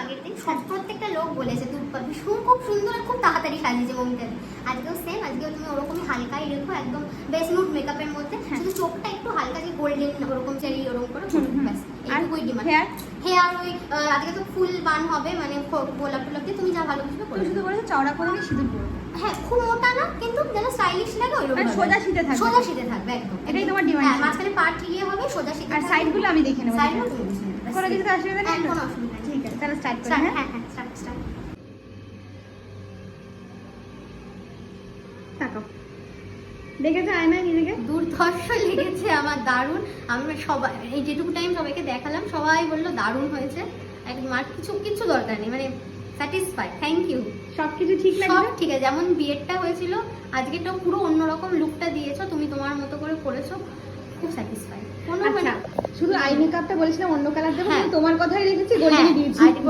আগের দিন সব প্রত্যেকটা লোক বলেছে তুই ভীষণ খুব সুন্দর খুব তাড়াতাড়ি সাজিয়েছে মমিটাকে। আজকেও সেম, আজকেও তুমি ওরকমই হালকাই রেখো, একদম বেস নুড মেকআপের মধ্যে, শুধু চোখটা একটু হালকা যে গোল্ডেন ওরকম চেরি ওরকম করে ব্যাস এইটুকুই ডিমান্ড। হেয়ার ওই আজকে তো ফুল বান হবে, মানে গোলাপ টোলাপ দিয়ে তুমি যা ভালো বুঝবে তুমি শুধু বলেছো চওড়া করে সিঁদুর পরো। হ্যাঁ, খুব মোটা না কিন্তু যেন স্টাইলিশ লাগে ওইরকম সোজা সিধে থাকবে। সোজা সিধে থাকবে একদম, এটাই তোমার ডিমান্ড। হ্যাঁ, মাঝখানে পার্ট ইয়ে হবে, সোজা সিধে। আর সাইডগুলো আমি দেখে নেব। সাইডগুলো তুমি বুঝে নেবে, কোনো কিছু অসুবিধা নেই? কোনো অসুবিধা নেই। ঠিক আছে, তাহলে স্টার্ট করি। হ্যাঁ হ্যাঁ স্টার্ট। তাকাও, দেখেছো আয়না নিজেকে? দুর্ধর্ষ লেগেছে আমার, দারুণ। আমি সবাই এই যেটুকু টাইম সবাইকে দেখালাম, সবাই বললো দারুণ হয়েছে একদম, আর কিছু দরকার নেই, মানে স্যাটিসফাই। Thank you. সবকিছু ঠিক সব লাগছে? ঠিক আছে, যেমন বিয়েরটা হয়েছিল আজকেরটাও পুরো অন্যরকম লুকটা দিয়েছো তুমি, তোমার মতো করে করেছো, খুব স্যাটিসফাই। কোনো মানে শুধু আই মেকআপটা বলেছিলাম অন্য কালার দেবো, হ্যাঁ। তোমার কথাই রেখেছি, গোল্ডেন দিয়েছি।